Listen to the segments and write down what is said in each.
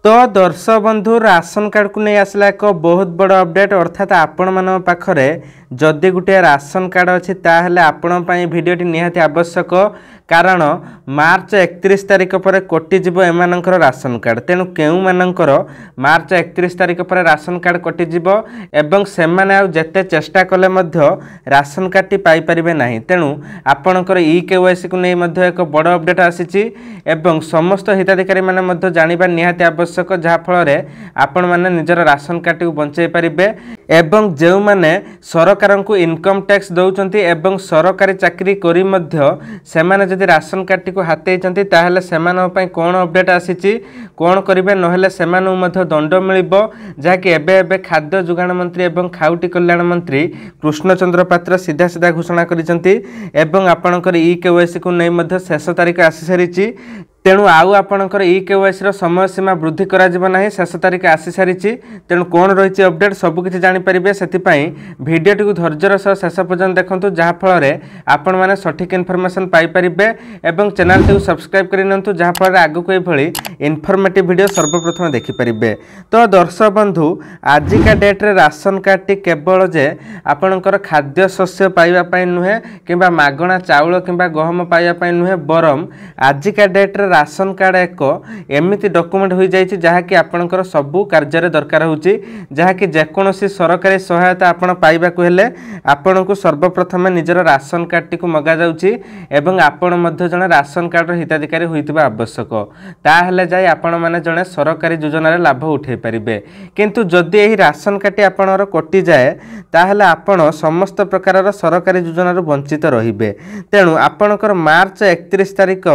तो दर्शक बंधु राशन कार्ड को नहीं आसला एक बहुत बड़ अपडेट अर्थात आपण मान पाखरे जदि गोटे राशन कार्ड अच्छी ताहले आपण पई वीडियोटी निहाती आवश्यक कारण मार्च 31 तारिख पर कटिजिब एमानकर राशन कार्ड तेणु केउ मानकर मार्च 31 तारिख पर राशन कार्ड कटिजिब एवं सेमाने आउ जेते चेष्टा कले मध्य राशन कार्ड पाई परिबे नाही तेणु आपणकर ई-केवाईसी को नहीं मध्य एक बड़ अपडेट आसीची एवं समस्त हिताधिकारी माने मध्य जानिबा निहाती आवश्यक जहा फल रे आपण माने निजर राशन कार्ड को बंचाई परिबे एवं जेउ माने सरकार को इनकम टैक्स दौचंती एवं सरकारी चाकरी करी मध्य सेमाने जदि राशन कार्ड को हाथेइचंती ताहले सेमान पई कोन अपडेट आसीची कोन करिवे नहेले सेमानु मध्य दंड मिलिबो जाकि एबे एबे खाद्य जोगाण मंत्री एवं खाउटी कल्याण मंत्री कृष्णचंद्र पात्र सीधा सीधा घोषणा करिसंती एवं आपणकर ई-केवाईसी को नै मध्य शेष तारिख आसी सारिची तेणु आउ आपणकर ई-केवाईसी समय सीमा वृद्धि करा जिवो नाही शेष तारिख आसी सारिची तेणु कोन रहिछि अपडेट सब किछि जानि परिबे सेति पई वीडियोटी को धैर्यर सह शेष पर्यंत देखंतु जहा फल रे आपण माने सठिक इन्फॉर्मेशन पाई परिबे एवं चैनल टी सब्सक्राइब करि नंतु जहा फल रे आगु को ए भली इन्फॉर्मेटिव वीडियो सर्वप्रथम देखि परिबे। तो दर्शक बंधु आजिका डेट रे राशन कार्ड टी केवल जे आपणकर खाद्य शस्य पाइबा पई नुहे किबा मागणा चाउल किबा गहम पाइबा पई नुहे बरम आजिका डेट रे राशन कार्ड एक एमिति डॉक्यूमेंट हो जाइछि जहा कि आपणकर सबु कार्य दरकार होछि जहा कि जेकोनोसी सरकारी सहायता आपण पाइबा को हेले आपण को सर्वप्रथम निजर राशन कार्ड टी को मगा जाउछि एवं आपण मध्य जने राशन कार्ड र हिताधिकारी होइतिबा आवश्यक ताहले जाय आपण माने जने सरकारी योजना रे लाभ उठै परिबे किंतु जदि एही राशन कार्ड टी आपणर कटि जाय ताहले आपण समस्त प्रकार र सरकारी योजना रो वंचित रहिबे तेणु आपणकर मार्च 31 तारिख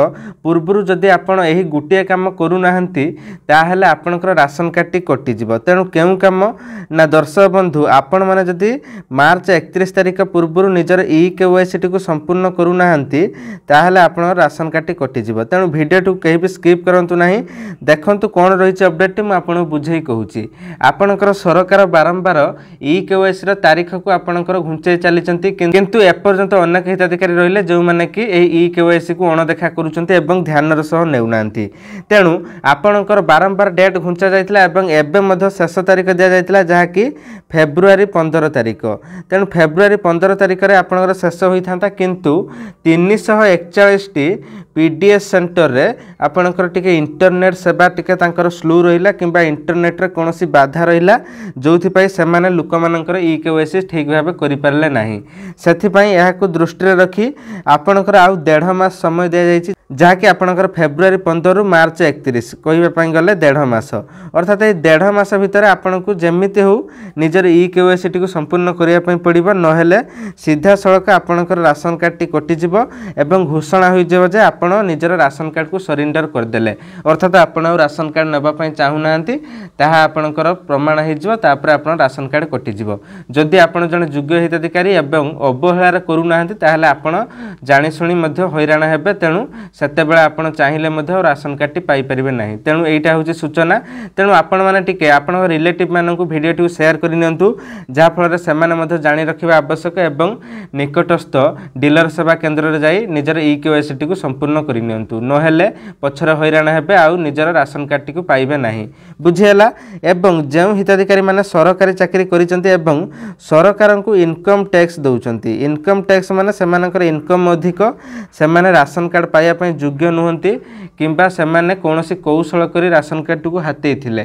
पूर्वरु जदि आपण एही गुटिए काम करू नाहंती ताहले आपणकर राशन कार्ड टी कटि जिवो तेणु केउ काम ना दर्शक बंधु आपण माने जदि मार्च 31 तारिख पूर्वरु निजर ई-केवाईसी टी को संपूर्ण करू नाहंती ताहले आपण राशन कार्ड टी कटि जिवो तेणु वीडियो टू केही भी स्किप करंतु नाही देखंतु कोन रहिछि अपडेट टी म आपण बुझेई कहूची आपणकर सरकार बारंबार ई-केवाईसी र तारीख को आपणकर घुंचै चलीचंती किंतु ए पर्यंत अनेक हिताधिकारी रहिले जो माने कि एही ई-केवाईसी को अणदेखा करूचंती एवं ध्यान सह नेउनांती तेणु आपणकर बारंबार डेट घुंचा जाइतला एवं एबे मध्य शेष तारिख दिया जाइतला जहा कि फेब्रुआरी 15 तारिख तेणु फेब्रुआरी 15 तारिख रे आपणकर शेष होई थांता किंतु 341 टी पीडीएस सेंटर रे आपणकर टिके इंटरनेट सेवा टिके तांकर स्लो रहिला किबा इंटरनेट रे कोनोसी बाधा रहिला जोथि पई सेमाने लोक मानकर ई-केवाईसी ठीक भाबे करि परले नाही सेथि पई एहा को दृष्टि रे रखी आपणकर आउ 1.5 मास समय दिया जाइछि जहा कि आपणकर फेब्रुआरी 15 रु मार्च 31 कहिबा पई गले 1.5 मास अर्थात ए 1.5 मास भितर आपणकु जेमिति हो निजर ई-केवाईसी टी को संपूर्ण करिया पई पड़िबो नहेले सीधा सड़क आपणकर राशन कार्ड टी कटि जिवो एवं घोषणा होई जेबो जे आपण निजर राशन कार्ड को सरेंडर कर देले अर्थात आपण राशन कार्ड नबा पई चाहू नांती ताहा आपणकर प्रमाण हे जिवो तापर आपण राशन कार्ड कटि जिवो जदि आपण जने योग्य हिताधिकारी एवं अवहेला रे करू नांती ताहले आपण जानि सुनी मध्य हैराण हेबे तेणु सेते बेला आपण चाहिले मध्य राशन कार्ड टी पाई परिबे नाही तेणु एटा होची सूचना तेणु आपण माने टिके आपण रिलेटिव मानन को वीडियो टी शेयर करि नियंतु जा फल रे सेमाने मध्य जानि रखिबा आवश्यक एवं निकटस्थ डीलर सेवा केंद्र रे जाई निजर ई-केवाईसी टी को संपूर्ण करि नियंतु नहेले पछर हैराण हेबे आ निजर राशन कार्ड टी को पाइबे नाही बुझियला एवं जेउ हिताधिकारी माने सरकारी चाकरी करिसंती एवं सरकार को इनकम टैक्स दउचंती इनकम टैक्स माने सेमानकर इनकम अधिक सेमाने राशन कार्ड पाइया पई योग्य नुहंती किंबा सेमाने कोनोसी कौशल करी राशन कार्ड को हाते थिले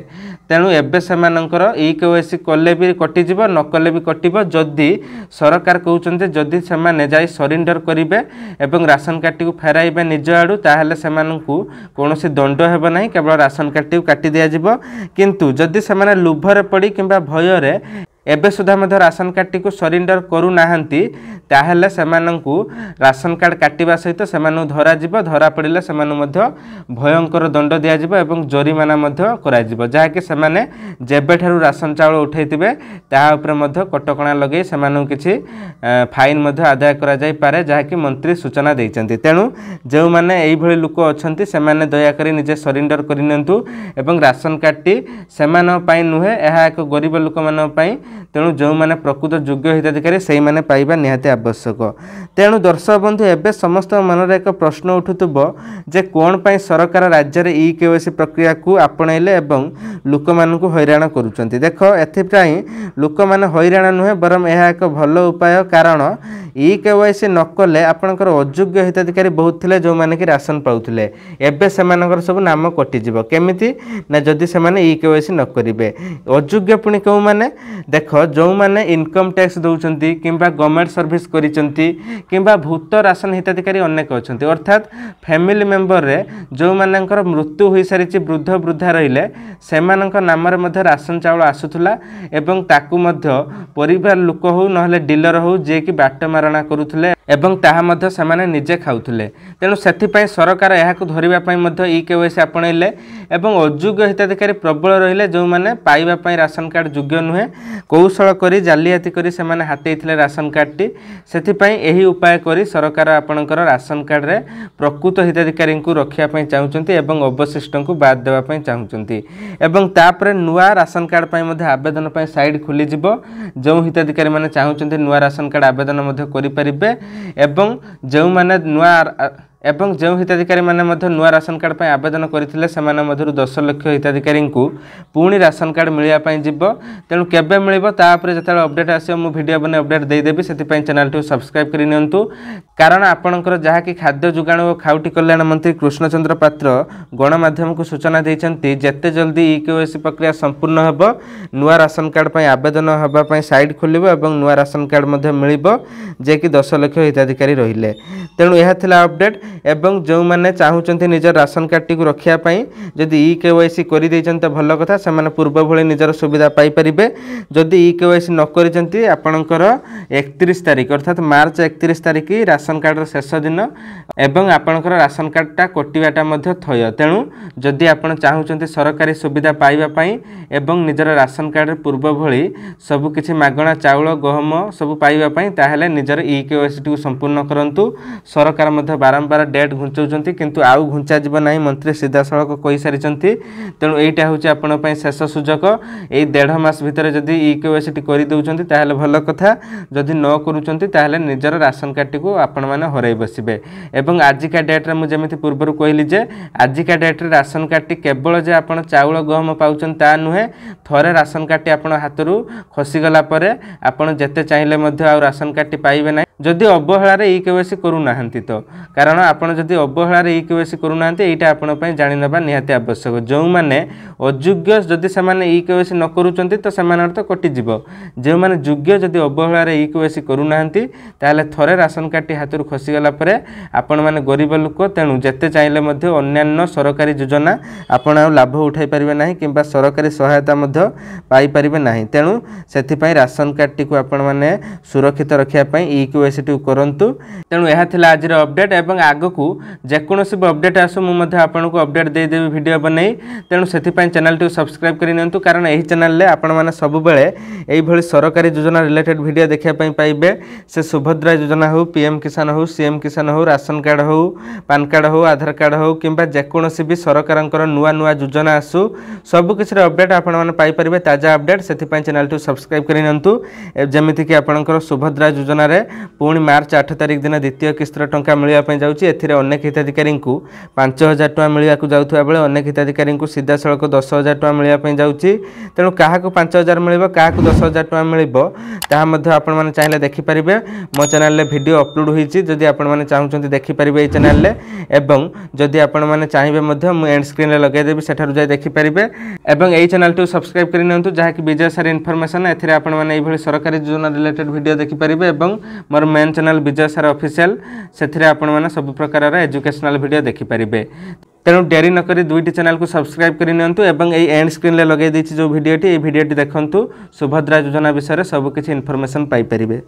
तेणु एबे सेमानकर ई-केवाईसी कले भी कटि जिवो न कले भी कटिबो जदि सरकार कहउचंते जदि सेमाने जाई सरेंडर करिवे एवं राशन कार्ड को फेराइबे निज आडू ताहले सेमानकु कोनोसी दंड हेबो नाही केवल राशन कार्ड को काटि दिया जिवो किंतु जदि सेमाने लुभरे पड़ी किंबा भय रे एबे सुधा मध्य राशन कार्ड को सरेंडर करू नाहंती ताहले सेमानंकु राशन कार्ड काटिबा सहित सेमानु धरा जिवो धरा पड़िले सेमानु मध्य भयंकर दंड दिया जिवो एवं जरिमाना मध्य करा जिवो जहा कि सेमाने जेबे ठारू राशन चाउल उठैतिबे ताहा ऊपर मध्य कटकणा लगै सेमानु किछि फाइन मध्य आदाय करा जाय पारे जहा कि मंत्री सूचना दैचंती तेणु जेउ माने एई भଳି लोक अछंती सेमाने दया करी निजे सरेंडर करिनंतु एवं राशन कार्ड टी सेमान पई नुहे एहा एक गरीब लोक मान पई तेणु जो मैंने प्रकृत योग्य हिताधिकारी से मैंने पाइबा निहाती आवश्यक। तेणु दर्शक बंधु एवं समस्त मन एक प्रश्न उठुब जे कौन पाई सरकार राज्य में ई-केवाईसी प्रक्रिया को आपणैले एवं लोक मानू हैरान करुँच। देख एथपाई लोक मैंने हैरान नुहे बरम यह एक भल उपाय, कारण ई-केवाईसी नकले आपणकर अयोग्य हिताधिकारी बहुत थे जो मैंने कि राशन पाउले, एवं से सब नाम कटिଯିव केमिति ना जदि से ई-केवाईसी न करेंगे। अयोग्य पुणी कौ मैंने देख जो मैंने इनकम टैक्स दौरान कि गवर्नमेंट सर्विस किंबा भूत राशन हिताधिकारी अनेक अच्छा, अर्थात फैमिली मेंबर रे जो मानकर मृत्यु हो सारी वृद्ध वृद्धा रहिले से नाम राशन चाउल आसूला एवं ताकू परिवार लोक हो ना डीलर हो जे कि बाट मारणा करुले एवं ताहा मध्य से निजे खाऊले। तेणु से सरकार यह धरने ई-केवाईसी आपणैले एवं अयोग्य हिताधिकारी प्रबल रहिले जो मैंने पाइबापी राशन कार्ड योग्य नुहे कौशल कर जालियाती कर हाथी राशन कार्डटी से यही उपाय करी सरकार आपणकर राशन कार्ड रे प्रकृत हिताधिकारी को रखापी चाहते एवं अवशिष्ट को बाद देवाई चाहते एवं तापर नुआ राशन कार्ड पर आवेदन साइड खोल जो हिताधिकारी मैंने चाहते नुआ राशन कार्ड आवेदन करें एवं जो मैंने नुआ एवं जो हिताधिकारी मैंने नुआ राशन कार्ड पर आवेदन करते 10 लाख हिताधिकारी को पुणी राशन कार्ड मिलवाई जीव। तेणु केबे मिल तापर जो अपडेट आसो मु वीडियो बने अपडेट देदेवी से चैनल टी सब्सक्राइब करनियंतु, कारण आपणकर जहाँकि खाद्य जोगाण और खाउटी कल्याण मंत्री कृष्णचंद्र पात्र गणमाध्यम को सूचना देते जेते जल्दी ई-केवाईसी प्रक्रिया संपूर्ण होब नुआ राशन कार्ड पर आवेदन होगापी साइड खोल और नुआ राशन कार्ड मिल जे कि 10 लाख हिताधिकारी रहिले। तेणु यह थिला अपडेट एवं जो मैंने चाहते निजर राशन कार्ड टी रखापी जदि ई-केवाईसी कर भल कथा से पूर्व भली निजर सुविधा पाइपर। जदि ई-केवाईसी न करिसेंती आपणकर 31 तारिख अर्थात मार्च 31 तारिख राशन कार्ड शेष दिन एवं आपणकर राशन कार्डटा कटिवाटा थय। तेणु जदि आपण चाहते सरकारी सुविधा पाइबापी एवं निजर राशन कार्ड पूर्व भली सबकिछि मागणा चाउल गहम सब पाइबापी ताहेले निजर ई-केवाईसी संपूर्ण करंतु। सरकार बारंबार डेट घुंचाऊँ किंतु आउ घुंचा जीव ना, मंत्री सीधा सड़क कही सारी। तेणु यहाँ हूँ आपंपाई शेष सुजोग यही 1.5 मास भितर जदि ई-केवाईसी करदे ताहले भल कथा, जदि न करुँच निजर राशन कार्ड टी आपण मैंने हरई बसबे। एवं आजिका डेट्रे मुझे पूर्वर कहली जे आजिका डेट्रे राशन कार्ड टी केवल जे आप चाउल गहम पाउछन ता नुहे, थरे राशन कार्ड टी आपण हाथरू खसीगला आपड़ जेते चाहिए आ राशन कार्ड टी पाइबे ना जदि अवहेलार ई-केवाईसी करूना तो, कारण आपड़ जदि अवहेलार ई-केवाईसी करूना यहाँ आपण जाणीना निहाती आवश्यक। जो मैंने अयोग्य जदि से ई-केवाईसी न करुँच तो से तो कटिजिव, जो मैंने योग्य जदि अवहेलार ई-केवाईसी करूना ताहले थरे राशन कार्ड टी हाथरू खसीगला आपण मैंने गरीब लोक, तेणु जेते चाहिए अन्यान्य सरकारी योजना आपण लाभ उठाई पारे ना कि सरकारी सहायता पाइपर ना। तेणु से राशन कार्ड टी आपण मैंने सुरक्षित रखापी ई-केवाईसी टी करंतु। तेणु यह थिला आज अपडेट एवं आग को जेकोसी भी अपडेट आसो मुझे आपन को अपडेट देदेवी वीडियो बनै। तेणु से चैनल टी सब्सक्राइब करनियंतु, कारण यही चैनल रे आपण माने सब बेले एई भली सरकारी योजना रिलेटेड वीडियो देखिया पई पाइबे। से सुभद्रा योजना हो, पीएम किसान हो, सीएम किसान हो, राशन कार्ड हो, पान कार्ड हो, आधार कार्ड हो किंबा जेकोसी भी सरकारंकर नुआ नुआ योजना आसु सब किछि अपडेट आपण माने पाइ परिबे, ताजा अपडेट। से चैनल टी सब्सक्राइब करनियंतु। जेमिति कि आपणकर सुभद्रा योजना रे पुणी मार्च 8 तारिख दिन द्वितीय किस्तर टंका मिलवाई जाऊँगी। एथिरे अनेक हिताधिकारी 5,000 टଙ୍କା मिलवाक जाउथुवा बेले अनेक हिताधिकारी सीधा सड़क 10,000 टଙ୍କା मिलवाई जाऊँगी। तेणु क्या 5,000 मिल क्या 10,000 टଙ୍କା मिल आपण मैंने चाहिए देखिपारे। मो चैनल रे वीडियो अपलोड होती जदि आपण मैंने चाहते देखिपारे ये चैनल एवं जदि आपण मैंने चाहिए एंड स्क्रीन रे लगेदेवी सेठारु जाय देखिपारे। एवं यही चैनल टी सब्सक्राइब करनियंतु जहाँकि विजय सारी इनफॉरमेशन एथिरे आपण मैंने ये सरकारी योजना रिलेटेड वीडियो देखिपारे। एवं मोर मेन चैनल विजय सार ऑफिशियल से आपण मैंने सब प्रकार एजुकेशनल वीडियो देखिपारे। तेणु डेरी नक 2टी चैनल को सब्सक्राइब करनियंतु एवं यही एंड स्क्रीन रे लगे जो वीडियोटी देखंतु सुभद्रा योजना विषय सबकिछि इनफॉरमेशन पाइपर।